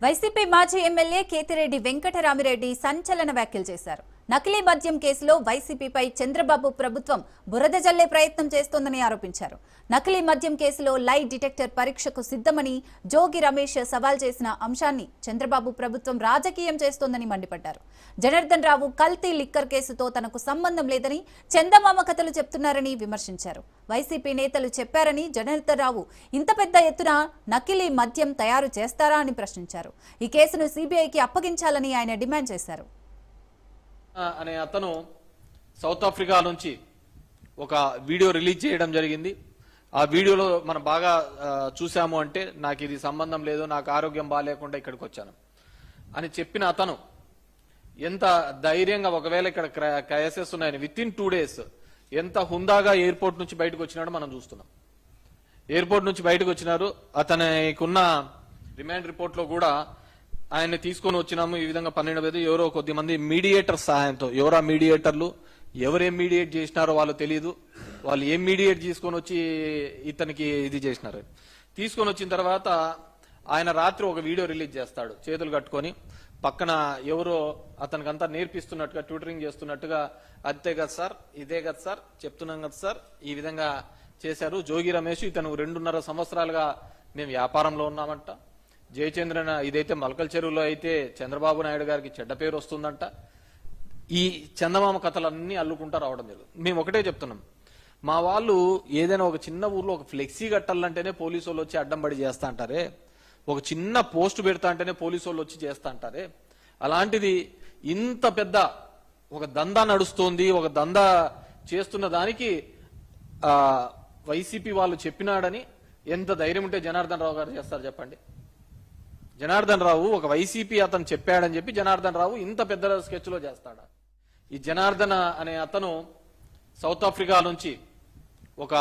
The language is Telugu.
వైసీపీ మాజీ ఎమ్మెల్యే కేతిరెడ్డి వెంకటరామిరెడ్డి సంచలన వ్యాఖ్యలు చేశారు. నకిలీ మద్యం కేసులో వైసీపీపై చంద్రబాబు ప్రభుత్వం బురద జల్లే ప్రయత్నం చేస్తోందని ఆరోపించారు. నకిలీ మద్యం కేసులో లై డిటెక్టర్ పరీక్షకు సిద్ధమని జోగి రమేష్ సవాల్ చేసిన అంశాన్ని చంద్రబాబు ప్రభుత్వం రాజకీయం చేస్తోందని మండిపడ్డారు. జనార్దన్ రావు కల్తీ లిక్కర్ కేసుతో తనకు సంబంధం లేదని చందమామ కథలు చెప్తున్నారని విమర్శించారు. వైసీపీ నేతలు చెప్పారని జనార్దన్ రావు ఇంత పెద్ద ఎత్తున నకిలీ మద్యం తయారు చేస్తారా అని ప్రశ్నించారు. ఈ కేసును సిబిఐకి అప్పగించాలని ఆయన డిమాండ్ చేశారు. అనే అతను సౌత్ ఆఫ్రికా నుంచి ఒక వీడియో రిలీజ్ చేయడం జరిగింది. ఆ వీడియోలో మనం బాగా చూసాము అంటే నాకు ఇది సంబంధం లేదు, నాకు ఆరోగ్యం బాగాలేకుండా ఇక్కడికి వచ్చాను అని చెప్పిన అతను ఎంత ధైర్యంగా ఒకవేళ ఇక్కడ కేసెస్ ఉన్నాయని విత్ ఇన్ 2 days ఎంత హుందాగా ఎయిర్పోర్ట్ నుంచి బయటకు వచ్చినాడో మనం చూస్తున్నాం. ఎయిర్పోర్ట్ నుంచి బయటకు వచ్చినారు. అతనికున్న రిమాండ్ రిపోర్ట్ లో కూడా ఆయన్ని తీసుకొని వచ్చినాము. ఈ విధంగా 12 ఎవరో కొద్దిమంది మీడియేటర్ సహాయంతో, ఎవరా మీడియేటర్లు, ఎవరేం మీడియేట్ చేసినారో వాళ్ళు తెలియదు. వాళ్ళు ఏం మీడియేట్ తీసుకొని వచ్చి ఇతనికి ఇది చేసినారు. తీసుకొని వచ్చిన తర్వాత ఆయన రాత్రి ఒక వీడియో రిలీజ్ చేస్తాడు చేతులు కట్టుకొని. పక్కన ఎవరో అతనికంతా నేర్పిస్తున్నట్టుగా, ట్యూటరింగ్ చేస్తున్నట్టుగా, అంతే కదా సార్, ఇదే కదా సార్, చెప్తున్నాం కదా సార్, ఈ విధంగా చేశారు. జోగి రమేష్ ఇతను 2.5 సంవత్సరాలుగా మేము వ్యాపారంలో ఉన్నామంట. జయచంద్రన్ ఇదైతే మలకల్ చెరువులో అయితే చంద్రబాబు నాయుడు గారికి చెడ్డ పేరు వస్తుందంట. ఈ చందమామ కథలన్నీ అల్లుకుంటా రావడం జరుగుతుంది. మేము ఒకటే చెప్తున్నాం, మా వాళ్ళు ఏదైనా ఒక చిన్న ఊర్లో ఒక ఫ్లెక్సీ కట్టాలంటేనే పోలీసు వాళ్ళు వచ్చి అడ్డం పడి చేస్తా అంటారే, ఒక చిన్న పోస్ట్ పెడతా అంటేనే పోలీసు వాళ్ళు వచ్చి చేస్తా అంటారే, అలాంటిది ఇంత పెద్ద ఒక దందా నడుస్తోంది, ఒక దందా చేస్తున్న దానికి వైసీపీ వాళ్ళు చెప్పినాడని ఎంత ధైర్యం ఉంటే జనార్దన్ రావు గారు చేస్తారు చెప్పండి. జనార్దన్ రావు ఒక వైసీపీ అతను చెప్పాడని చెప్పి జనార్దన్ రావు ఇంత పెద్ద స్కెచ్ లో చేస్తాడా? ఈ జనార్దన్ అనే అతను సౌత్ ఆఫ్రికా నుంచి ఒక